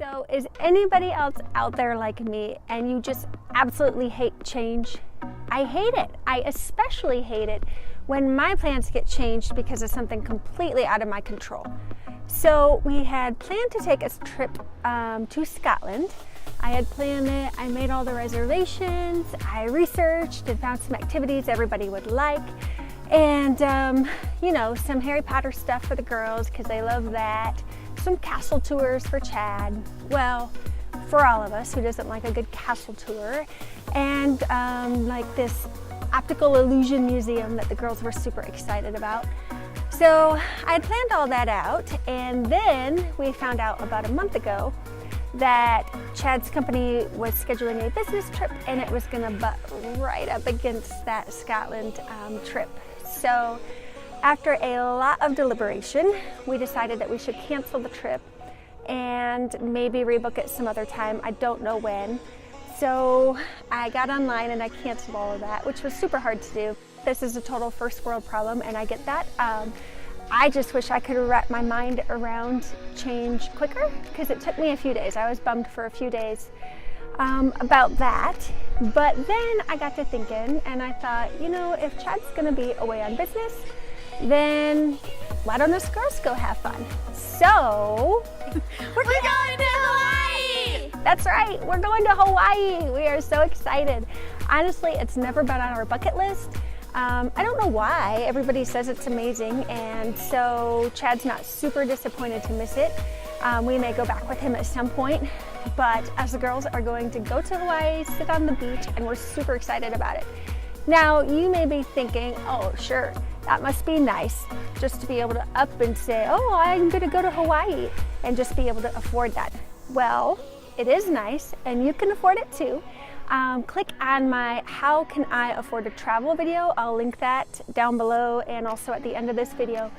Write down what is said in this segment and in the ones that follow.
So is anybody else out there like me and you just absolutely hate change? I hate it. I especially hate it when my plans get changed because of something completely out of my control. So we had planned to take a trip to Scotland. I had planned it, I made all the reservations, I researched and found some activities everybody would like. And you know, some Harry Potter stuff for the girls because they love that. Some castle tours for Chad. Well, for all of us who doesn't like a good castle tour. And like this optical illusion museum that the girls were super excited about. So I had planned all that out, and then we found out about a month ago that Chad's company was scheduling a business trip and it was gonna butt right up against that Scotland trip. So after a lot of deliberation, we decided that we should cancel the trip and maybe rebook it some other time. I don't know when. So I got online and I canceled all of that, which was super hard to do. This is a total first world problem and I get that. I just wish I could wrap my mind around change quicker because it took me a few days. I was bummed for a few days about that. But then I got to thinking and I thought, you know, if Chad's gonna be away on business, then why don't us girls go have fun? So we're going to Hawaii! That's right, we're going to Hawaii. We are so excited. Honestly, it's never been on our bucket list. I don't know why. Everybody says it's amazing, and so Chad's not super disappointed to miss it. We may go back with him at some point, but us girls are going to go to Hawaii, sit on the beach, and we're super excited about it. Now, you may be thinking, oh, sure, that must be nice just to be able to up and say, oh, I'm going to go to Hawaii and just be able to afford that. Well, it is nice, and you can afford it too. Click on my How Can I Afford to Travel video. I'll link that down below and also at the end of this video.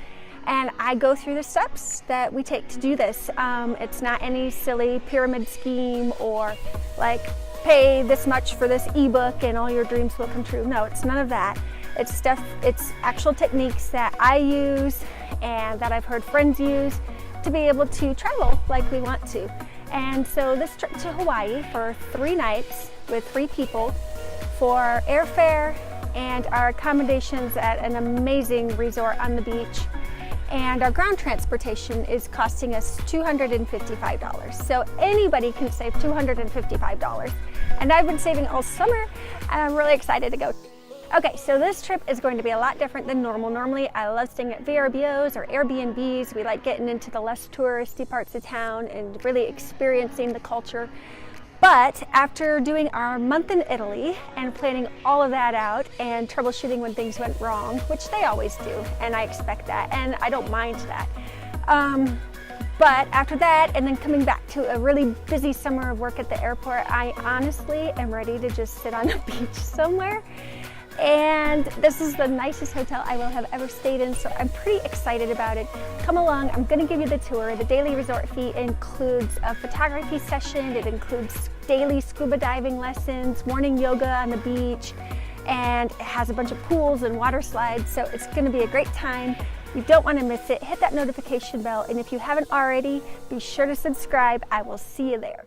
And I go through the steps that we take to do this. It's not any silly pyramid scheme or like pay this much for this ebook and all your dreams will come true. No, it's none of that. It's stuff, it's actual techniques that I use and that I've heard friends use to be able to travel like we want to. And so this trip to Hawaii for 3 nights with 3 people for airfare and our accommodations at an amazing resort on the beach. And our ground transportation is costing us $255. So anybody can save $255. And I've been saving all summer and I'm really excited to go. Okay, so this trip is going to be a lot different than normal. Normally, I love staying at VRBOs or Airbnbs. We like getting into the less touristy parts of town and really experiencing the culture. But after doing our month in Italy and planning all of that out and troubleshooting when things went wrong, which they always do, and I expect that, and I don't mind that. But after that, and then coming back to a really busy summer of work at the airport, I honestly am ready to just sit on a beach somewhere. And this is the nicest hotel I will have ever stayed in, so I'm pretty excited about it. Come along, I'm going to give you the tour. The daily resort fee includes a photography session, it includes daily scuba diving lessons, morning yoga on the beach, and it has a bunch of pools and water slides, so it's going to be a great time. You don't want to miss it. Hit that notification bell, and if you haven't already, be sure to subscribe. I will see you there.